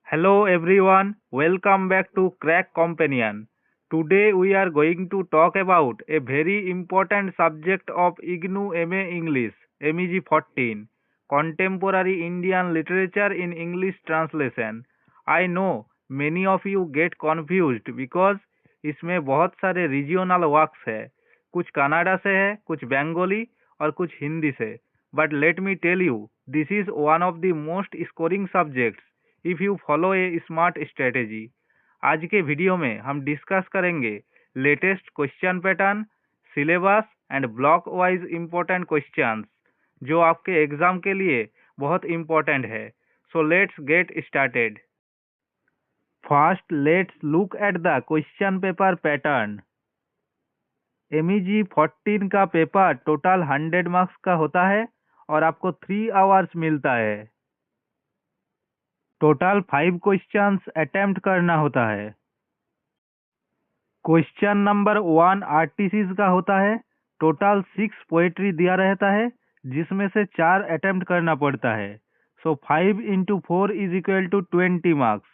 Hello everyone, welcome back to Crack Companion. Today we are going to talk about a very important subject of IGNOU MA English, MEG 14, Contemporary Indian Literature in English Translation. I know many of you get confused because इसमें बहुत सारे regional works है, कुछ Canada से है, कुछ बंगाली और कुछ हिंदी से. But let me tell you, this is one of the most scoring subjects if you follow A smart strategy. आज के वीडियो में हम डिस्कस करेंगे latest question pattern, syllabus and block wise important questions जो आपके एग्जाम के लिए बहुत इम्पोर्टेंट है. So let's get started. First let's look at the question paper pattern. MEG 14 का पेपर टोटल 100 मार्क्स का होता है और आपको 3 आवर्स मिलता है. टोटल 5 क्वेश्चंस अटेम्प्ट करना होता है. क्वेश्चन नंबर 1 आर्टिसिस का होता है. टोटल 6 पोएट्री दिया रहता है जिसमें से 4 अटेम्प्ट करना पड़ता है. So 5 into 4 is equal to 20 marks.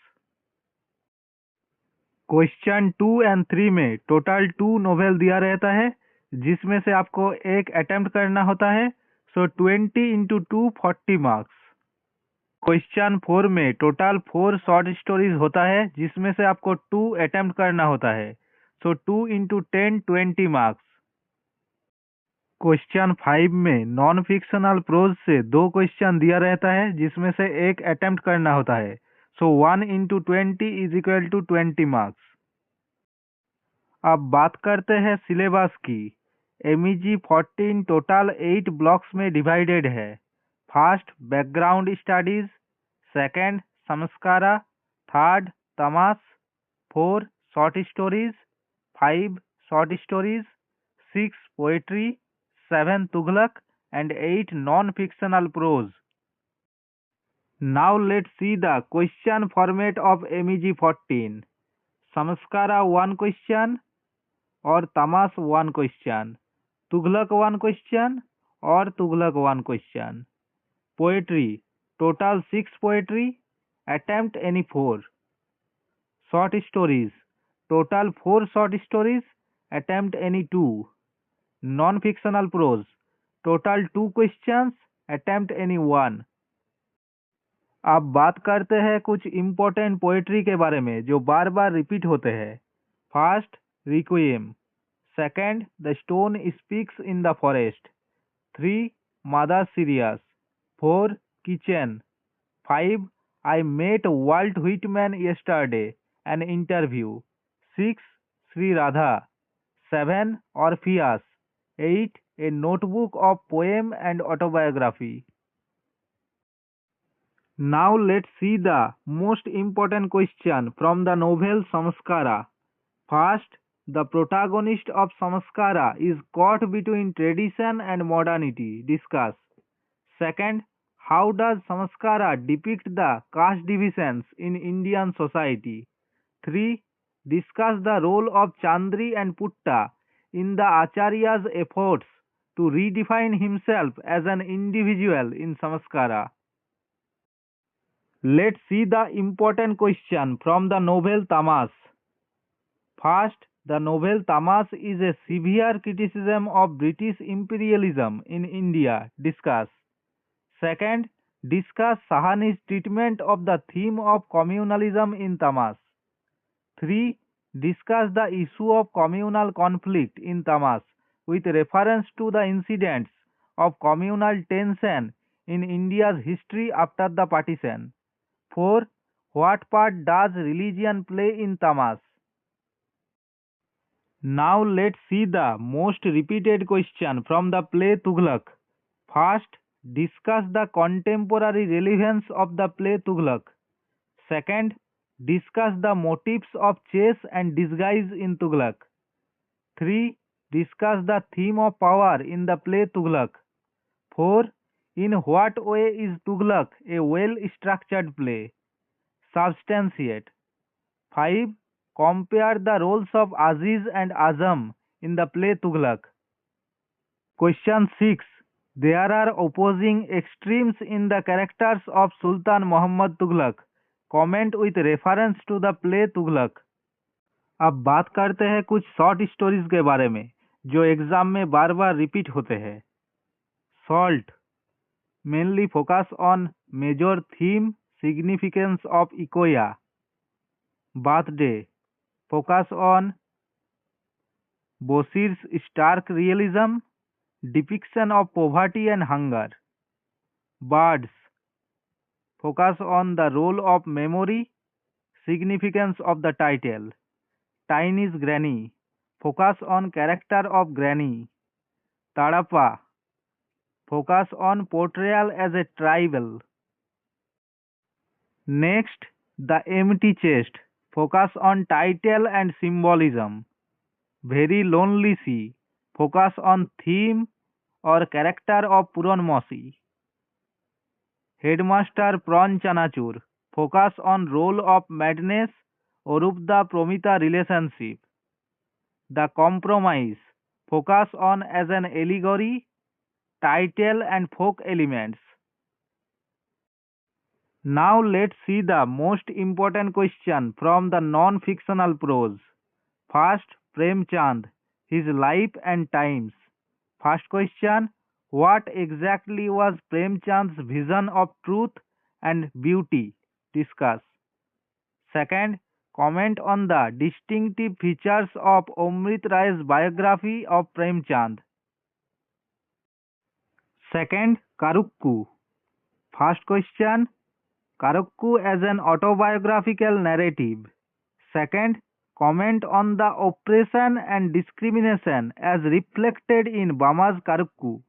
Question 2 and 3 में टोटल 2 नोवेल दिया रहता है जिसमें से आपको एक अटेम्प्ट करना होता है. सो 20 इंटू 2 40 मार्क्स. क्वेश्चन 4 में टोटल 4 शॉर्ट स्टोरीज होता है जिसमें से आपको 2 अटेम्प्ट करना होता है. सो 2 इंटू 10 20 मार्क्स. क्वेश्चन 5 में नॉन फिक्शनल प्रोज से 2 क्वेश्चन दिया रहता है जिसमें से एक अटेम्प्ट करना होता है. So 1 into 20 is equal to 20 marks. अब बात करते हैं सिलेबस की. MEG 14 टोटल 8 ब्लॉक्स में डिवाइडेड है. First background studies, second Samskara, third Tamas, 4 short stories, 5 short stories, 6 poetry, 7 Tughlaq and 8 non-fictional prose. Now let's see the question format of MEG 14. Samskara 1 question और Tamas 1 question, Tughlaq 1 question और Tughlaq 1 question. Poetry total 6 poetry, attempt any 4. Short stories total 4 short stories, attempt any 2. Non fictional prose total 2 questions, attempt any 1. अब बात करते हैं कुछ important poetry के बारे में जो बार बार रिपीट होते हैं. First requiem, second the stone speaks in the forest, 3 mother serious, 4 kitchen, 5 I met Walt Whitman yesterday an interview, 6 Shri Radha, 7 Orpheus, 8 a notebook of poem and autobiography. Now let's see the most important question from the novel Samskara. First, the protagonist of Samskara is caught between tradition and modernity. Discuss. Second, how does Samskara depict the caste divisions in Indian society? 3. Discuss the role of Chandri and Putta in the Acharya's efforts to redefine himself as an individual in Samskara. Let's see the important question from the novel Tamas. First, the novel Tamas is a severe criticism of British imperialism in India. Discuss. Second, discuss Sahani's treatment of the theme of communalism in Tamas. 3. Discuss the issue of communal conflict in Tamas with reference to the incidents of communal tension in India's history after the partition. 4. What part does religion play in Tamas? Now let's see the most repeated question from the play Tughlaq. First, discuss the contemporary relevance of the play Tughlaq. Second, discuss the motives of chase and disguise in Tughlaq. 3. Discuss the theme of power in the play Tughlaq. 4. In what way is Tughlaq a well-structured play? Substantiate. 5. Compare the roles of Aziz and Azam in the play Tughlaq. Question 6. There are opposing extremes in the characters of Sultan Muhammad Tughlaq. Comment with reference to the play Tughlaq. अब बात करते हैं कुछ short stories के बारे में जो exam में बार बार रिपीट होते हैं। Salt mainly focus on major theme significance of इकोया। Birthday focus on Bosir's stark realism, depiction of poverty and hunger. Birds focus on the role of memory, significance of the title. Tiny's Granny focus on character of Granny. Tadapa focus on portrayal as a tribal. Next, the empty chest focus on title and symbolism. Very Lonely Sea focus on theme or character of Puranmosi. Headmaster Prawn Chanachur focus on role of madness Orubda Promita relationship. The Compromise focus on as an allegory, title and folk elements. Now let's see the most important question from the non-fictional prose. First, Prem Chand, his life and times. First question, what exactly was Prem Chand's vision of truth and beauty? Discuss. Second, comment on the distinctive features of Amrit Ray's biography of Prem Chand. Second, Karukku. First question, Karukku as an autobiographical narrative. Second, comment on the oppression and discrimination as reflected in Bama's Karukku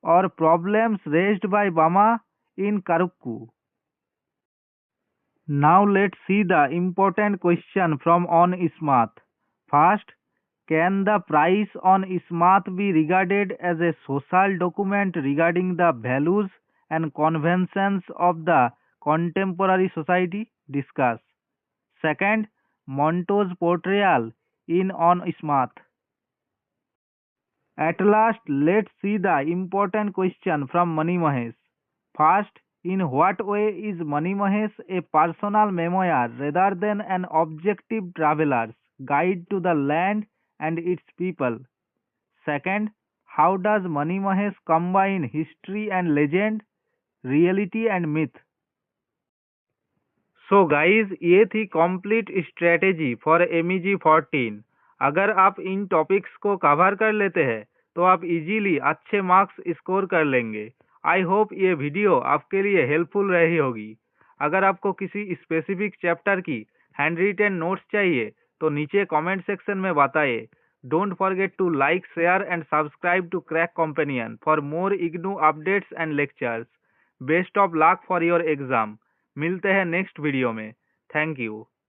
or problems raised by Bama in Karukku. Now let's see the important question from On Ismat. First, can the price on Ismat be regarded as a social document regarding the values and conventions of the contemporary society? Discuss. Second, Monto's portrayal in On Ismat. At last, let's see the important question from Mani Mahesh. First, in what way is Mani Mahesh a personal memoir rather than an objective traveler's guide to the land and its people? Second, how does Mani Mahesh combine history and legend, reality and myth? So guys ये थी complete strategy for MEG 14। अगर आप इन topics को cover कर लेते हैं तो आप इजीली अच्छे मार्क्स स्कोर कर लेंगे। आई होप ये वीडियो आपके लिए हेल्पफुल रही होगी। अगर आपको किसी स्पेसिफिक चैप्टर की हैंड रिटन नोट्स चाहिए तो नीचे कमेंट सेक्शन में बताइए। Don't forget to like, share and subscribe to crack companion for more IGNOU updates and lectures. Best of luck for your exam. मिलते हैं नेक्स्ट वीडियो में। Thank you.